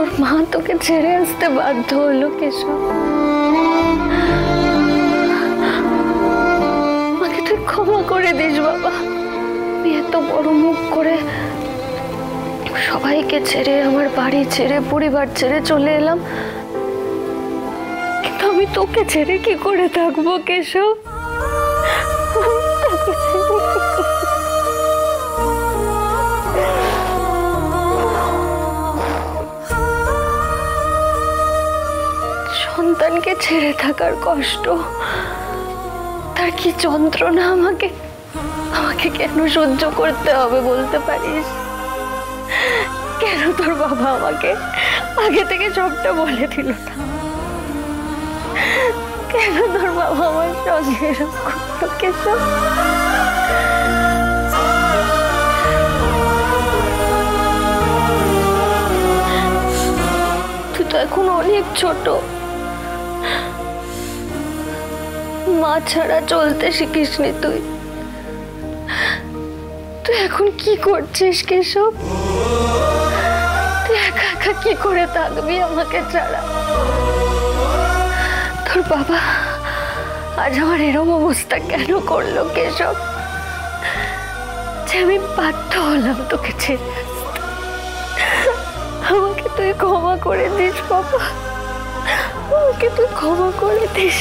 তোর মা তোকে ছেড়ে আসতে বাধ্য হলো কেশব। আমাকে তুই ক্ষমা করে দিস বাবা। আমি এত বড় মুখ করে সবাইকে ছেড়ে, আমার বাড়ি ছেড়ে, পরিবার ছেড়ে চলে এলাম, কিন্তু আমি তোকে ছেড়ে কি করে থাকবো কেশব? সন্তানকে ছেড়ে থাকার কষ্ট, তার কি যন্ত্রণা আমাকে আমাকে কেন সহ্য করতে হবে বলতে পারিস? কেন তোর বাবা আমাকে আগে থেকে সবটা বলে দিল না? কেন তোর বাবা আমার সঙ্গে এরকম করতো কেশব? তুই তো এখন অনেক ছোট, মা ছাড়া চলতে শিখিসনি তুই। তুই এখন কি করছিস কেশব? তুই একা একা কি করে থাকবি আমাকে ছাড়া? তোর বাবা আজ আমার এরকম অবস্থা কেন করলো কেশব, যে আমি বাধ্য হলাম তোকে ছেড়ে আসতে? আমাকে তুই ক্ষমা করে দিস বাবা, আমাকে তুই ক্ষমা করে দিস।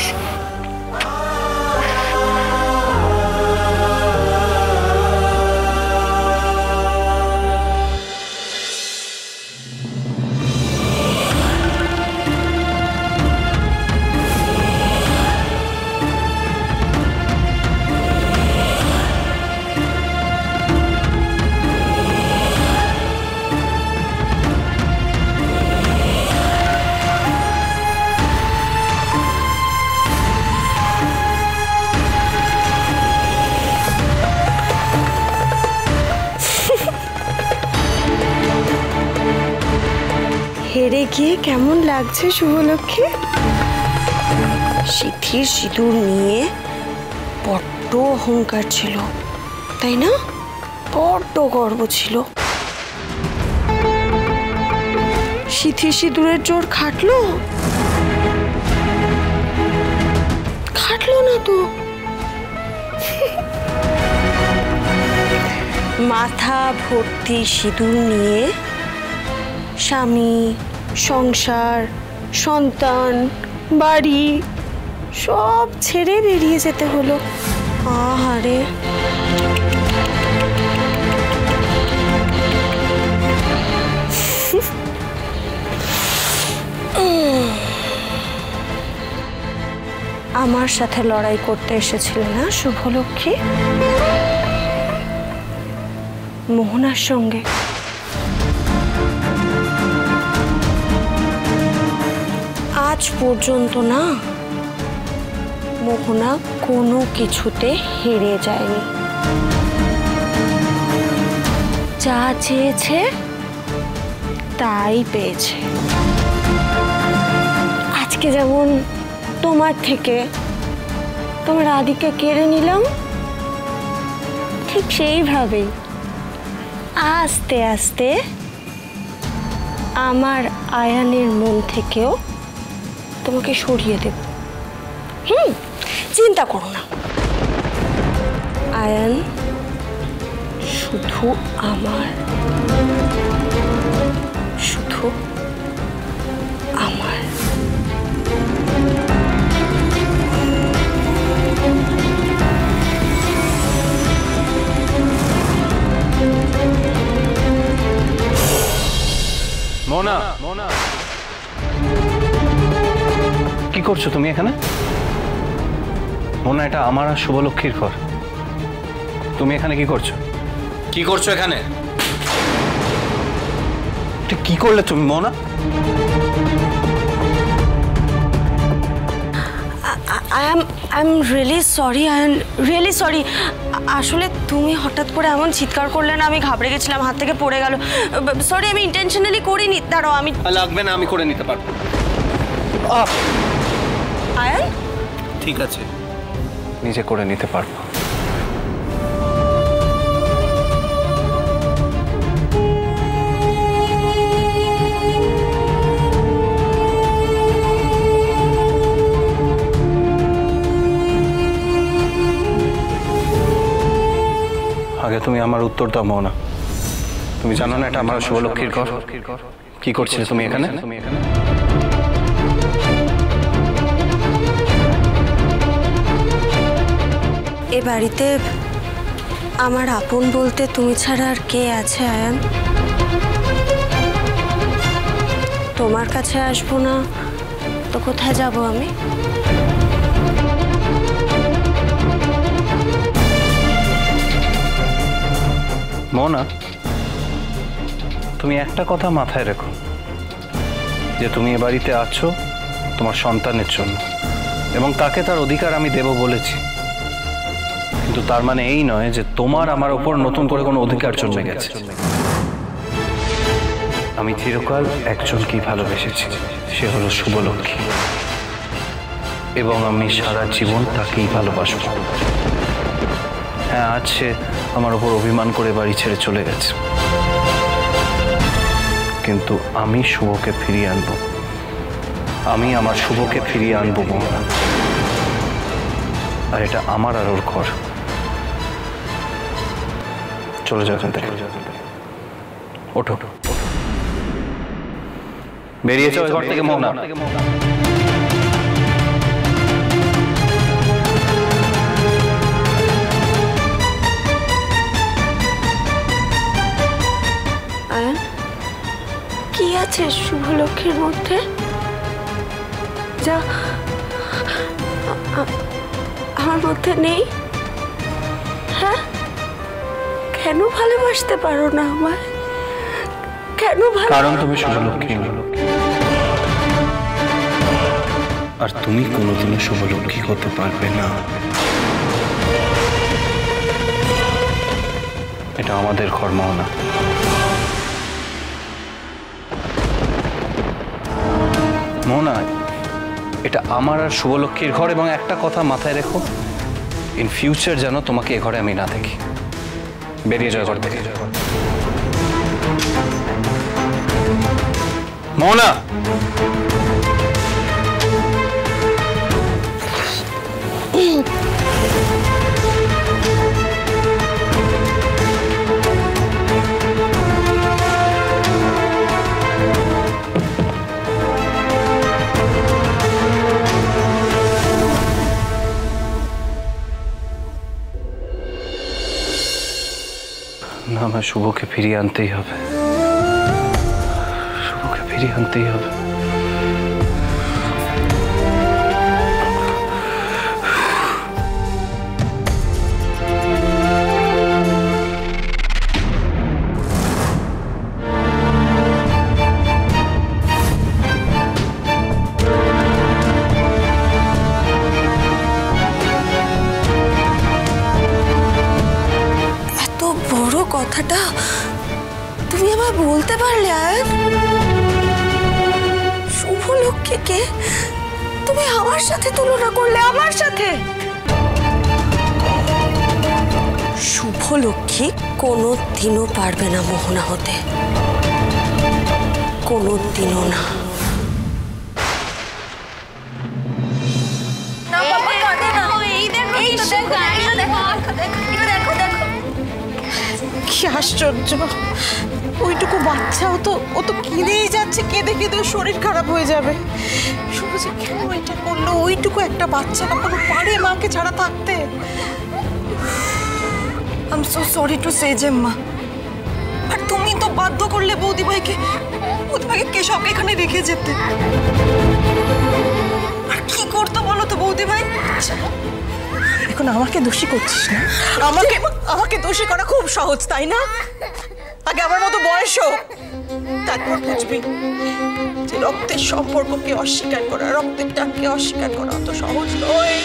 হেরে গিয়ে কেমন লাগছে শুভলক্ষ্মী? সিদ্ধির সিঁদুর নিয়ে বড্ড অহংকার ছিল, তাই না? বড্ড গর্ব ছিল। সিদ্ধির সিঁদুরের জোর খাটলো? খাটলো না তো। মাথা ভর্তি সিঁদুর নিয়ে স্বামী, সংসার, সন্তান, বাড়ি সব ছেড়ে বেরিয়ে যেতে হলো। আহারে, আমার সাথে লড়াই করতে এসেছিল না শুভলক্ষ্মী? মোহনার সঙ্গে। আজ পর্যন্ত না মোহনা কোনো কিছুতে হেরে যায়নি। যা চেয়েছে তাই পেয়েছে। আজকে যেমন তোমার থেকে তোমার আদিকে কেড়ে নিলাম, ঠিক সেইভাবেই আস্তে আস্তে আমার আয়ানের মন থেকেও তোমাকে সরিয়ে দেব। চিন্তা করো না, আয়ান শুধু আমার, শুধু আমার। মোনা, মোনা, কি করছো তুমি এখানে? মোনা, এটা আমার আর শুভলক্ষ্মীর ঘর। তুমি এখানে কি করছো? কি করছো এখানে? কি করলে তুমি Mona? I'm really sorry, I'm really sorry. আসলে তুমি হঠাৎ করে এমন চিৎকার করলে না, আমি ঘাবড়ে গেছিলাম, হাত থেকে পড়ে গেল। সরি, আমি ইন্টেনশনালি করিনি। দাঁড়াও, আমি লাগবে না, আমি করে নিতে পারবো। আয়ান, ঠিক আছে, নিজে করে নিতে পারবো। দাও মোহনা। তুমি জানো না এটা আমার শুভলক্ষ্মীর ঘর? কি করছিলে তুমি এখানে? এ বাড়িতে আমার আপন বলতে তুমি ছাড়া আর কে আছে আয়ান? তোমার কাছে আসবো না তো কোথায় যাব আমি? মোহনা, তুমি একটা কথা মাথায় রেখো, যে তুমি এ বাড়িতে আছো তোমার সন্তানের জন্য, এবং তাকে তার অধিকার আমি দেব বলেছি। কিন্তু তার মানে এই নয় যে তোমার আমার ওপর নতুন করে কোনো অধিকার জন্মে গেছে। আমি চিরকাল একজনকেই ভালোবেসেছি, সে হলো শুভলক্ষ্মী, এবং আমি সারা জীবন তাকেই ভালোবাসব। হ্যাঁ, আজ সে আমার ওপর অভিমান করে বাড়ি ছেড়ে চলে গেছে, কিন্তু আমি শুভকে ফিরিয়ে আনবো। আমি আমার শুভকে ফিরিয়ে আনবো মোহনা। আর এটা আমার আর ওর ঘর। চলে যাও এখান থেকে, ওঠো, বেরিয়ে যাও ঘর থেকে মোহনা। আয়ান, কি আছে শুভলক্ষ্মীর মধ্যে যা আমার মধ্যে নেই? হ্যাঁ, কেন ভালোবাসতে পারো না আমায়? কেন? কারণ তুমি শুভলক্ষ্মী, আর তুমি কোনোদিনও শুভলক্ষ্মী হতে পারবে না। এটা আমাদের ঘর মোহনা। মোহনা, এটা আমার আর শুভলক্ষ্মীর ঘর, এবং একটা কথা মাথায় রেখো, ইন ফিউচার যেন তোমাকে এ ঘরে আমি না দেখি। বেরিয়ে যাও ঘর থেকে মোহনা। না, আমার শুভকে ফিরিয়ে আনতেই হবে, শুভকে ফিরিয়ে আনতেই হবে। কথাটা তুমি আমায় বলতে পারলে আয়ান? শুভলক্ষ্মীকে তুমি আমার সাথে তুলনা করলে, আমার সাথে? শুভলক্ষ্মী কোনো দিনও পারবে না মোহনা হতে, কোনো দিনও না। কি আশ্চর্য, ওইটুকু বাচ্চাও তো, ও তো কেঁদেই যাচ্ছে, কেঁদে কেঁদে শরীর খারাপ হয়ে যাবে। শুভ যে কেন এটা করলো? ওইটুকু একটা বাচ্চা না কোনো পারে মাকে ছাড়া থাকতে? I am so sorry to say Gemma. আর তুমি তো বাধ্য করলে বৌদিভাইকে কেশবকে এখানে রেখে যেতে। আর কি করতো বলো তো বৌদিভাই? এখন আমাকে দোষী করছিস না? আমাকে দোষী করা খুব সহজ, তাই না? আগে আমার মতো বয়স হোক, তারপর বুঝবি যে রক্তের সম্পর্ককে অস্বীকার করা, রক্তের টানকে অস্বীকার করা অত সহজ নয়।